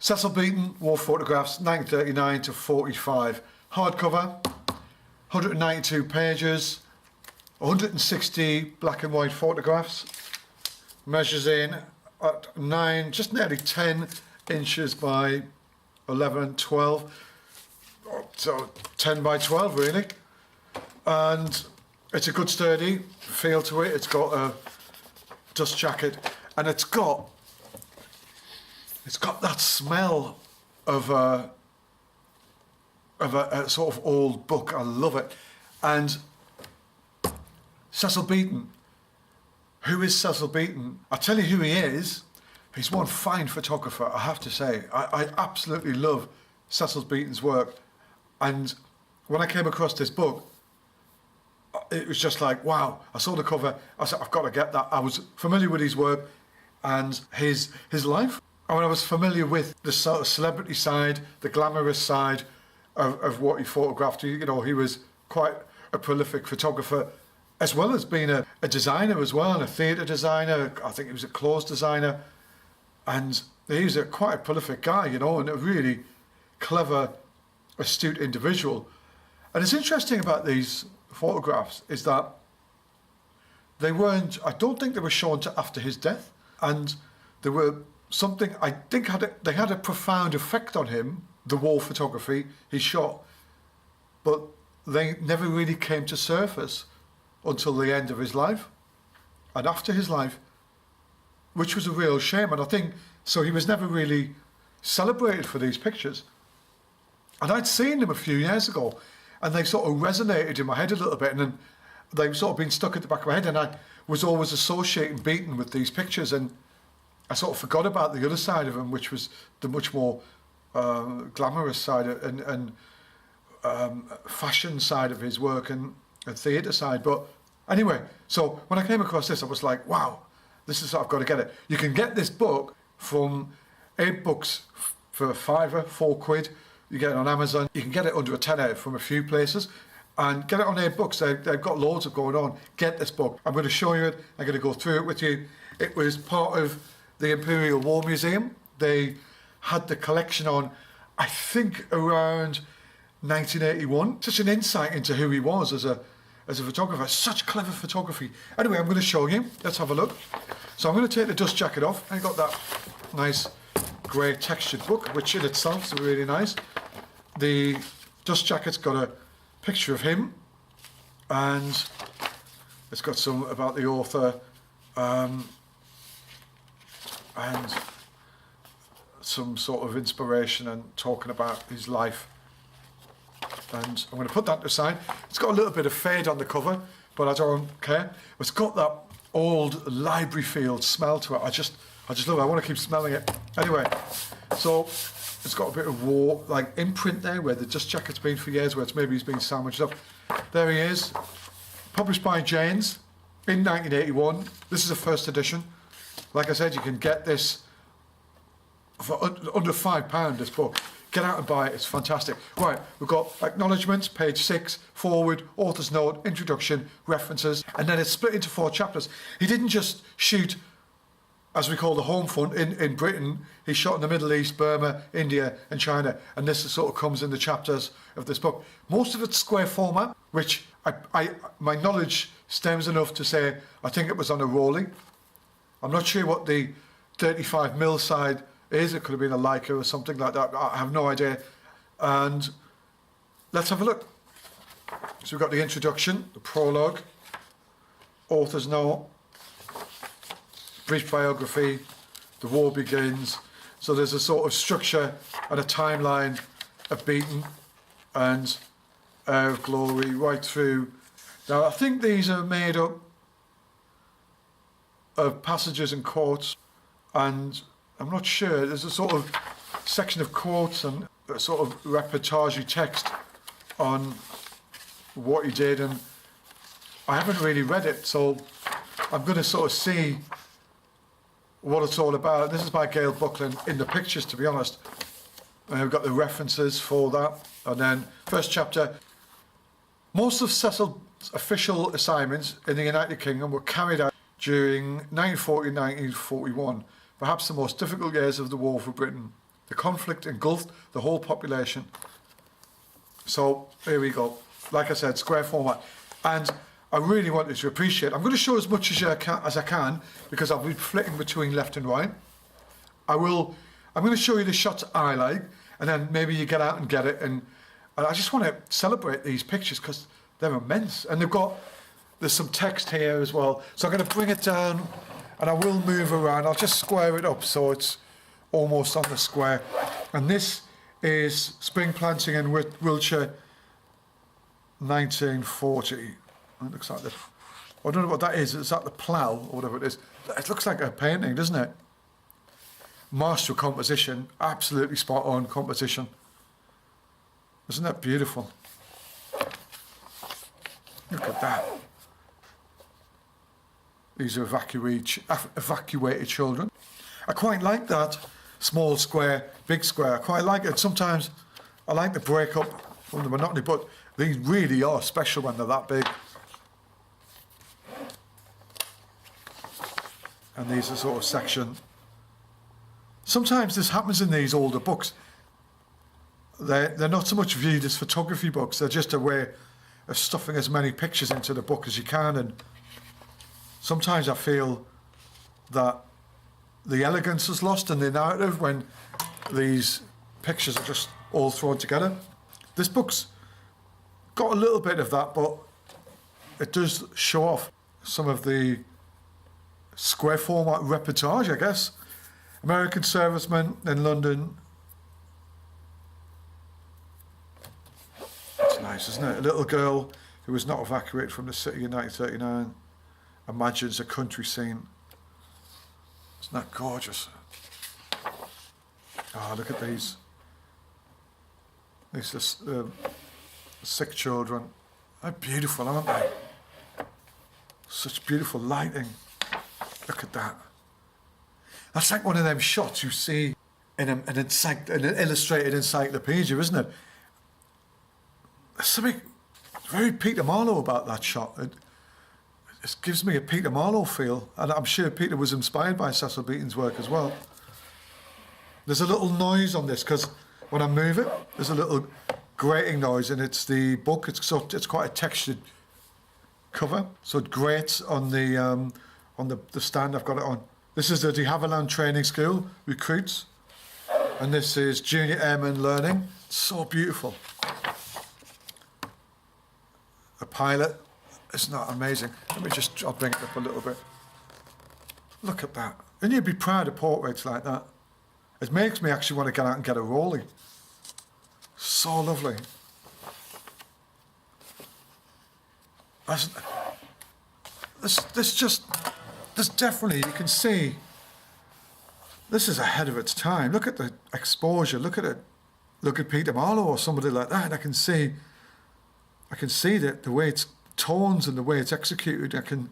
Cecil Beaton War Photographs, 1939 to 45. Hardcover, 192 pages, 160 black and white photographs. Measures in at 9, just nearly 10 inches by 11, 12. So 10 by 12 really. And it's a good sturdy feel to it. It's got a dust jacket and it's got that smell of a sort of old book. I love it. And Cecil Beaton, who is Cecil Beaton? I'll tell you who he is. He's one fine photographer, I have to say. I absolutely love Cecil Beaton's work. And when I came across this book, it was just like, wow. I saw the cover, I said, I've got to get that. I was familiar with his work and his life. I mean, I was familiar with the sort of celebrity side, the glamorous side of what he photographed. You know, he was quite a prolific photographer, as well as being a designer as well, and a theatre designer. I think he was a clothes designer. And he was quite a prolific guy, you know, and a really clever, astute individual. And it's interesting about these photographs is that they weren't, I don't think they were shown to after his death. And they were something, I think they had a profound effect on him, the war photography he shot, but they never really came to surface until the end of his life and after his life, which was a real shame. And I think, so he was never really celebrated for these pictures. And I'd seen them a few years ago and they sort of resonated in my head a little bit, and then they've sort of been stuck at the back of my head, and I was always associating Beaton with these pictures, and I sort of forgot about the other side of him, which was the much more glamorous side and fashion side of his work and theatre side. But anyway, so when I came across this, I was like, wow, this is, I've got to get it. You can get this book from 8 books for £5, £4. You get it on Amazon. You can get it under a tenner from a few places. And get it on 8 books. They've got loads of going on. Get this book. I'm going to show you it. I'm going to go through it with you. It was part of the Imperial War Museum. They had the collection on, I think, around 1981. Such an insight into who he was as a photographer. Such clever photography. Anyway, I'm going to show you. Let's have a look. So I'm going to take the dust jacket off. I got that nice grey textured book, which in itself is really nice. The dust jacket's got a picture of him, and it's got some about the author, and some sort of inspiration and talking about his life. And I'm going to put that aside. It's got a little bit of fade on the cover, but I don't care. It's got that old library field smell to it. I just love it. I want to keep smelling it. Anyway, so it's got a bit of war like imprint there where the dust jacket's been for years, where it's maybe he's been sandwiched up. There he is, published by Jane's in 1981. This is a first edition. Like I said, you can get this for under £5, this book. Get out and buy it, it's fantastic. Right, we've got acknowledgements, page 6, forward, author's note, introduction, references, and then it's split into 4 chapters. He didn't just shoot, as we call the home front, in Britain. He shot in the Middle East, Burma, India and China, and this sort of comes in the chapters of this book. Most of it's square format, which my knowledge stems enough to say I think it was on a rolling. I'm not sure what the 35mm side is. It could have been a Leica or something like that. I have no idea. And let's have a look. So we've got the introduction, the prologue, author's note, brief biography, the war begins. So there's a sort of structure and a timeline of Beaton and of Glory right through. Now I think these are made up of passages and quotes, and I'm not sure. There's a sort of section of quotes and a sort of reportage text on what he did, and I haven't really read it, so I'm going to sort of see what it's all about. This is by Gail Buckland in the pictures, to be honest. And we've got the references for that. And then first chapter. Most of Cecil's official assignments in the United Kingdom were carried out during 1940 and 1941, perhaps the most difficult years of the war for Britain. The conflict engulfed the whole population. So here we go. Like I said, square format. And I really want you to appreciate. I'm going to show as much as I can because I'll be flicking between left and right. I'm going to show you the shots I like, and then maybe you get out and get it. And I just want to celebrate these pictures because they're immense. And there's some text here as well. So I'm going to bring it down, and I will move around. I'll just square it up so it's almost on the square. And this is spring planting in Wiltshire, 1940. It looks like I don't know what that is. Is that the plough or whatever it is? It looks like a painting, doesn't it? Master of composition, absolutely spot on composition. Isn't that beautiful? Look at that. These are evacuated children. I quite like that small square, big square. I quite like it. Sometimes I like the break up from the monotony, but these really are special when they're that big. And these are sort of section. Sometimes this happens in these older books. They're not so much viewed as photography books. They're just a way of stuffing as many pictures into the book as you can. And sometimes I feel that the elegance is lost in the narrative when these pictures are just all thrown together. This book's got a little bit of that, but it does show off some of the square format reportage, I guess. American servicemen in London. It's nice, isn't it? A little girl who was not evacuated from the city in 1939 imagines a country scene. Isn't that gorgeous? Oh, look at these. These sick children. They're beautiful, aren't they? Such beautiful lighting. Look at that. That's like one of them shots you see in an illustrated encyclopedia, isn't it? There's something very Peter Marlowe about that shot. It gives me a Peter Marlowe feel, and I'm sure Peter was inspired by Cecil Beaton's work as well. There's a little noise on this because when I move it, there's a little grating noise, and it's the book. It's quite a textured cover, so it grates on the stand I've got it on. This is the de Havilland Training School recruits, and this is Junior Airmen Learning. It's so beautiful. A pilot, isn't that amazing? I'll bring it up a little bit. Look at that. And you'd be proud of portraits like that. It makes me actually want to get out and get a rolling. So lovely. There's definitely, you can see, this is ahead of its time. Look at the exposure, look at it. Look at Peter Marlowe or somebody like that. I can see that the way it's tones and the way it's executed. I can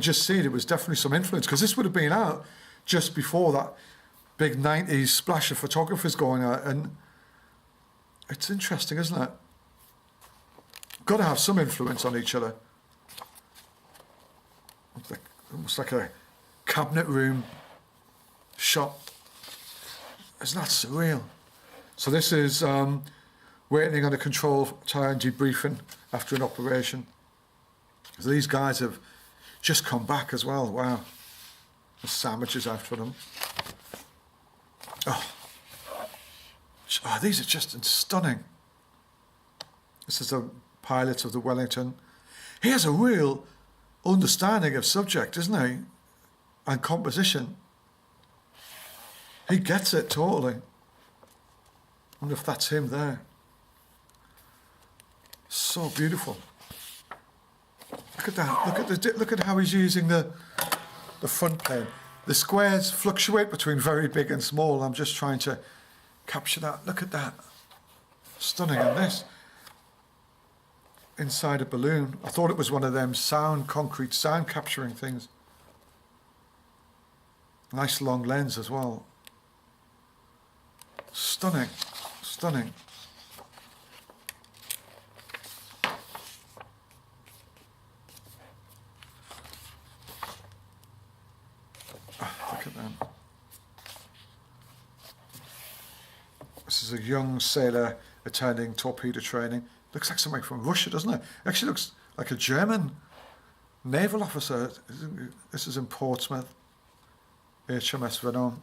just see there was definitely some influence, because this would have been out just before that big 90s splash of photographers going out, and it's interesting, isn't it? Got to have some influence on each other. Almost like a cabinet room shot. Isn't that surreal? So this is waiting on a control tower and debriefing after an operation. So these guys have just come back as well. Wow. There's sandwiches out for them. Oh, these are just stunning. This is the pilot of the Wellington. He has a real understanding of subject, isn't he? And composition. He gets it totally. I wonder if that's him there. So beautiful. Look at that. Look at how he's using the front plane. The squares fluctuate between very big and small. I'm just trying to capture that. Look at that. Stunning. And this inside a balloon. I thought it was one of them concrete sound capturing things. Nice long lens as well. Stunning. Stunning. Look at them. This is a young sailor attending torpedo training. Looks like somebody from Russia, doesn't it? Actually looks like a German naval officer. This is in Portsmouth, HMS Venom.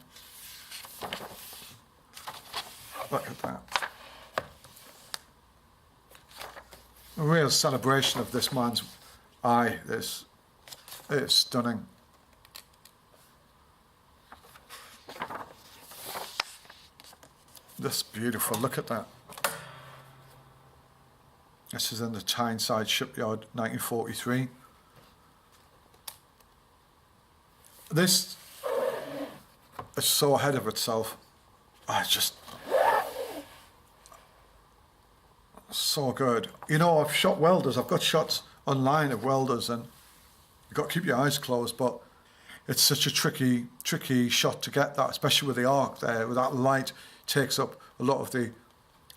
Look at that. A real celebration of this man's eye. This is stunning. This is beautiful. Look at that. This is in the Tyneside shipyard, 1943. This is so ahead of itself. It's just so good. You know, I've shot welders. I've got shots online of welders, and you've got to keep your eyes closed, but it's such a tricky shot to get that, especially with the arc there, with that light takes up a lot of the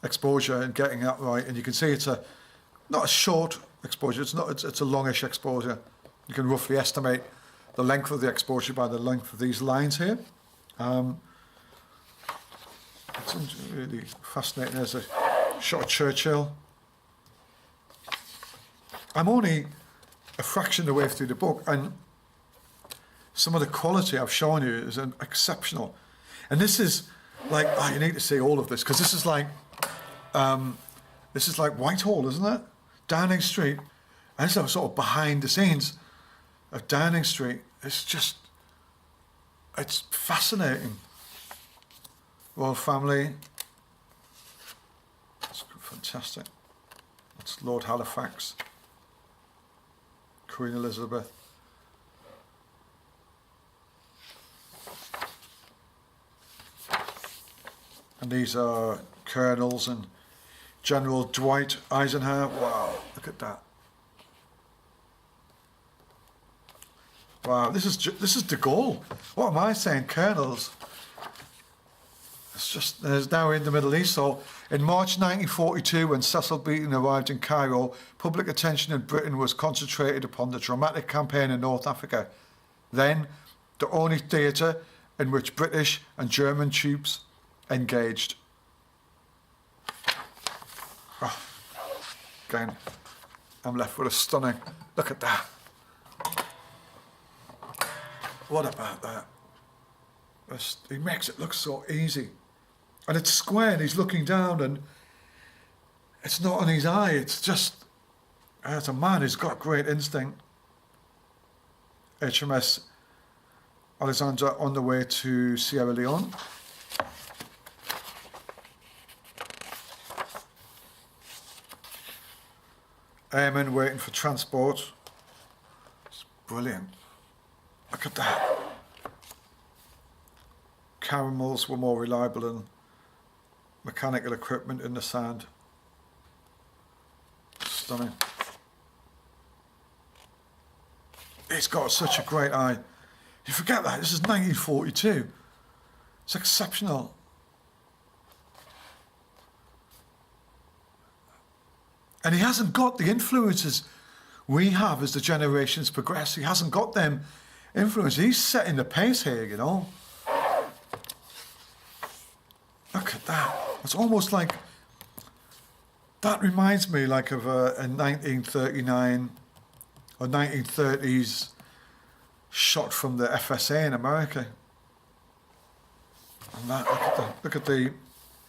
exposure and getting that right. And you can see it's not a short exposure, it's a longish exposure. You can roughly estimate the length of the exposure by the length of these lines here. It's really fascinating. There's a shot of Churchill. I'm only a fraction of the way through the book, and some of the quality I've shown you is exceptional. And this is like, you need to see all of this, because this is like Whitehall, isn't it? Downing Street. And this is sort of behind the scenes of Downing Street. It's fascinating. Royal family. It's fantastic. It's Lord Halifax, Queen Elizabeth. And these are colonels and General Dwight Eisenhower. Wow, look at that. Wow, this is de Gaulle. What am I saying? Colonels. It's just, there's now in the Middle East. So in March 1942, when Cecil Beaton arrived in Cairo, public attention in Britain was concentrated upon the dramatic campaign in North Africa. Then, the only theatre in which British and German troops engaged. Oh, again, I'm left with a stunning, look at that. What about that? He makes it look so easy. And it's square and he's looking down and it's not on his eye, it's just, as a man who's got great instinct. HMS Alexandra on the way to Sierra Leone. Airmen waiting for transport. It's brilliant. Look at that. Caramels were more reliable than mechanical equipment in the sand. Stunning. He's got such a great eye. You forget that, this is 1942. It's exceptional. And he hasn't got the influences we have as the generations progress. He hasn't got them influences. He's setting the pace here, you know. Look at that. It's almost like, that reminds me like of a 1939 or 1930s shot from the FSA in America. And that, look at the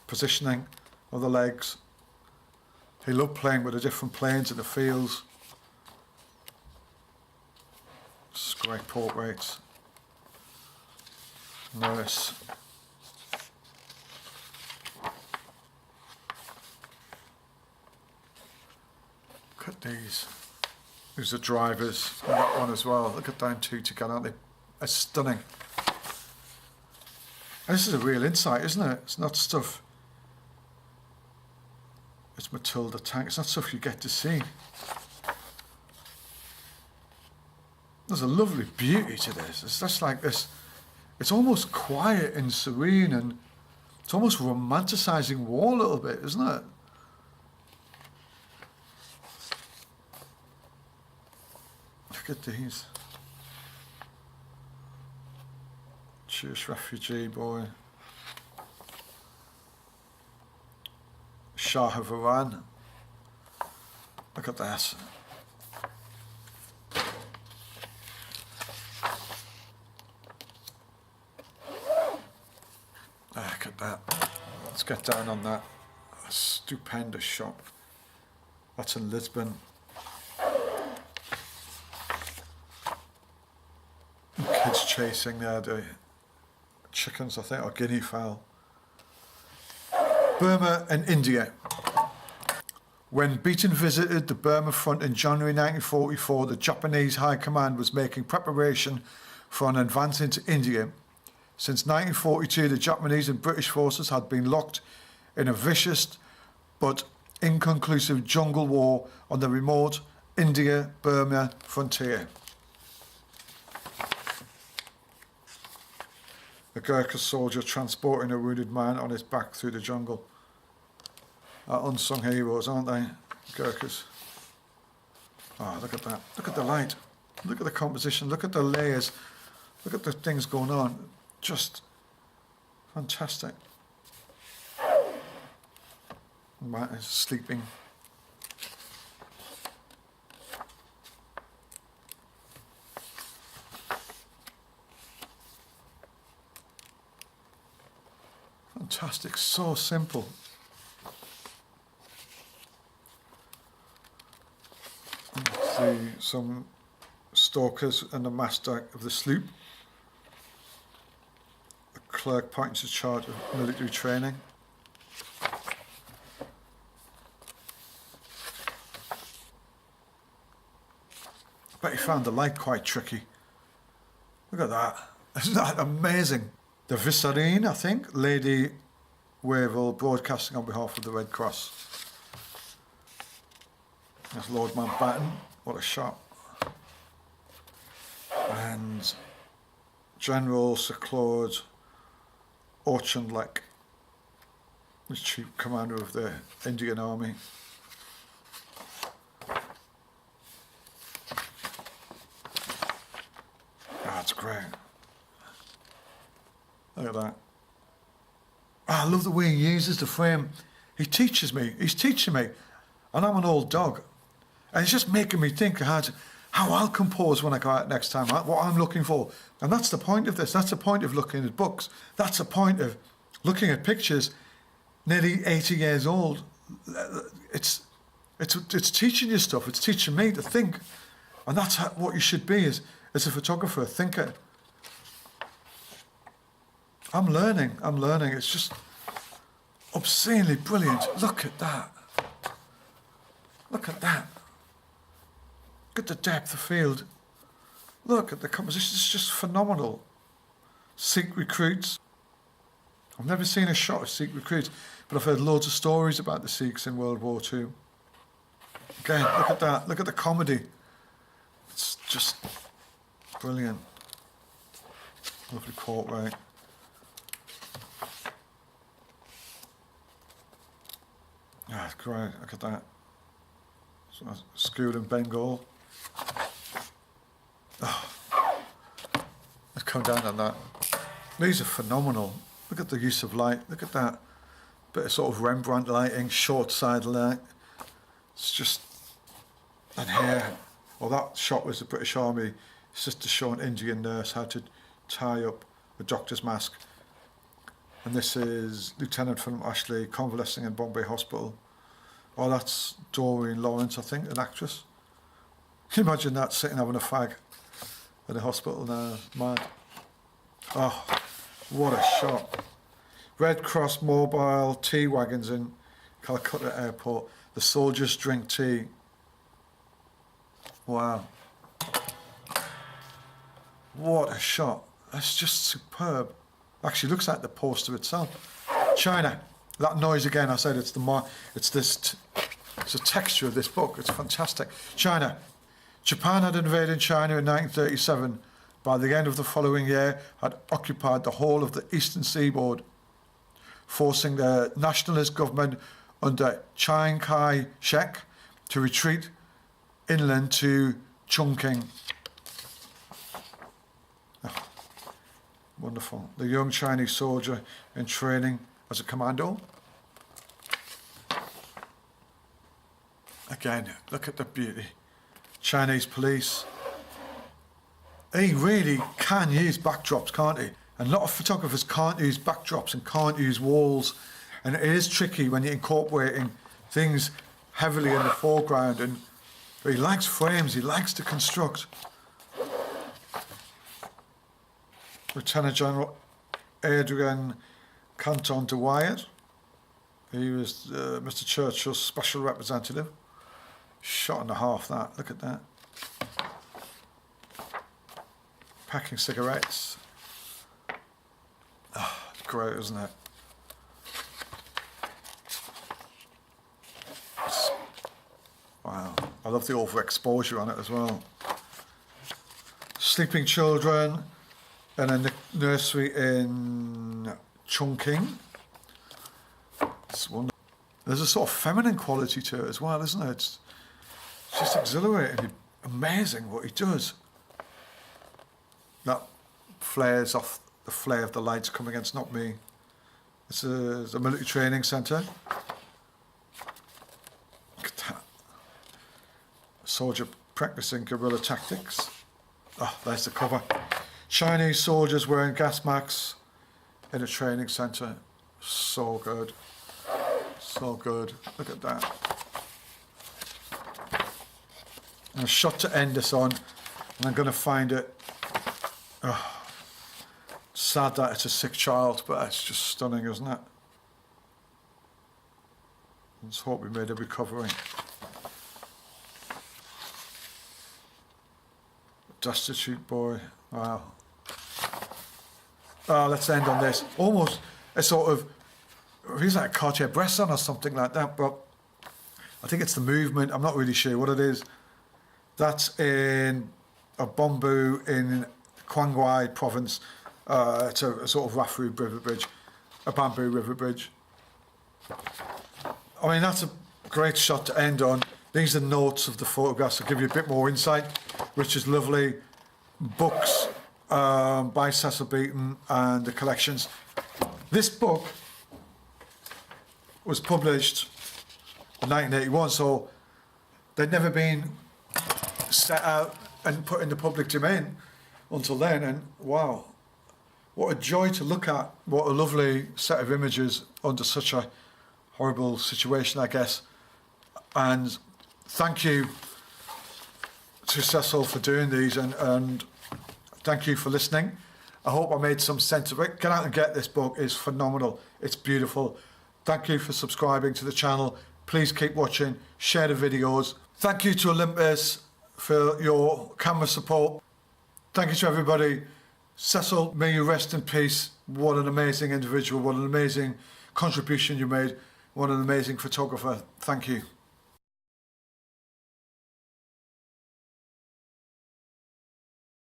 positioning of the legs. He loved playing with the different planes in the fields. It's great portraits. Nice. Look at these. These are drivers. And that one as well. Look at them two together, aren't they? It's stunning. And this is a real insight, isn't it? It's not stuff. It's Matilda tank. It's not stuff you get to see. There's a lovely beauty to this. It's just like this. It's almost quiet and serene, and it's almost romanticizing war a little bit, isn't it? Look at these. Jewish refugee boy. Shah of Iran. Look at that. Look at that. Let's get down on that. A stupendous shot. That's in Lisbon. Kids chasing the chickens, I think, or guinea fowl. Burma and India. When Beaton visited the Burma front in January 1944, the Japanese High Command was making preparation for an advance into India. Since 1942, the Japanese and British forces had been locked in a vicious but inconclusive jungle war on the remote India-Burma frontier. A Gurkha soldier transporting a wounded man on his back through the jungle. Our unsung heroes, aren't they? Gurkhas. Oh, look at that. Look at the light. Look at the composition. Look at the layers. Look at the things going on. Just fantastic. Man is sleeping. Fantastic, so simple. See some stalkers and the master of the sloop. A clerk pointing to charge of military training. I bet he found the light quite tricky. Look at that. Isn't that amazing? The Visarine, I think, Lady Wavell, broadcasting on behalf of the Red Cross. There's Lord Mountbatten, what a shot. And General Sir Claude Auchinleck, the Chief Commander of the Indian Army. That's great. Look at that. I love the way he uses the frame. He teaches me. He's teaching me. And I'm an old dog. And it's just making me think how I'll compose when I go out next time, what I'm looking for. And that's the point of this. That's the point of looking at books. That's the point of looking at pictures nearly 80 years old. It's teaching you stuff. It's teaching me to think. And that's what you should be as a photographer, a thinker. I'm learning. It's just obscenely brilliant. Look at that. Look at that. Look at the depth of field. Look at the composition. It's just phenomenal. Sikh recruits. I've never seen a shot of Sikh recruits, but I've heard loads of stories about the Sikhs in World War II. Again, look at that. Look at the comedy. It's just brilliant. Lovely portrait. Ah, it's great. Look at that. School in Bengal. Oh, let's come down on that. These are phenomenal. Look at the use of light. Look at that. Bit of sort of Rembrandt lighting, short side light. It's just, and here, well, that shot was the British Army. It's just to show an Indian nurse how to tie up a doctor's mask. And this is Lieutenant from Ashley convalescing in Bombay Hospital. Oh, that's Doreen Lawrence, I think, an actress. Can you imagine that, sitting having a fag in a hospital now? Mad. Oh, what a shot. Red Cross mobile tea wagons in Calcutta Airport. The soldiers drink tea. Wow. What a shot. That's just superb. Actually looks like the poster itself. China. That noise again, I said it's the texture of this book. It's fantastic. China. Japan had invaded China in 1937. By the end of the following year, had occupied the whole of the eastern seaboard, forcing the nationalist government under Chiang Kai-shek to retreat inland to Chongqing. Oh, wonderful. The young Chinese soldier in training as a commando. Again, look at the beauty. Chinese police. He really can use backdrops, can't he? And a lot of photographers can't use backdrops and can't use walls. And it is tricky when you're incorporating things heavily in the foreground. But he likes frames, he likes to construct. Lieutenant General Adrian Canton de Wyatt. He was Mr. Churchill's special representative. Shot and a half that, look at that. Packing cigarettes. Oh, it's great, isn't it? Wow, I love the overexposure on it as well. Sleeping children in a nursery in Chongqing. It's wonderful. There's a sort of feminine quality to it as well, isn't it? It's just exhilarating, amazing what he does. That flares off the flare of the lights coming against, not me. It's a military training centre. Look at that. A soldier practicing guerrilla tactics. Oh, there's the cover. Chinese soldiers wearing gas masks in a training centre. So good. So good. Look at that. And a shot to end this on, and I'm going to find it. Oh, sad that it's a sick child, but it's just stunning, isn't it? Let's hope we made a recovery. Destitute boy. Wow. Oh, let's end on this. Almost a sort of, feels like a Cartier-Bresson or something like that, but I think it's the movement. I'm not really sure what it is. That's in a bamboo in Quang Nguai province. It's a sort of Rafu river bridge, a bamboo river bridge. I mean, that's a great shot to end on. These are notes of the photographs to give you a bit more insight, which is lovely. Books by Cecil Beaton and the collections. This book was published in 1981, so they'd never been set out and put in the public domain until then, and wow, what a joy to look at. What a lovely set of images under such a horrible situation, I guess. And thank you to Cecil for doing these, and thank you for listening. I hope I made some sense of it. Get out and get this book. It's phenomenal. It's beautiful. Thank you for subscribing to the channel. Please keep watching, share the videos. Thank you to Olympus for your camera support. Thank you to everybody. Cecil, may you rest in peace. What an amazing individual. What an amazing contribution you made. What an amazing photographer. Thank you.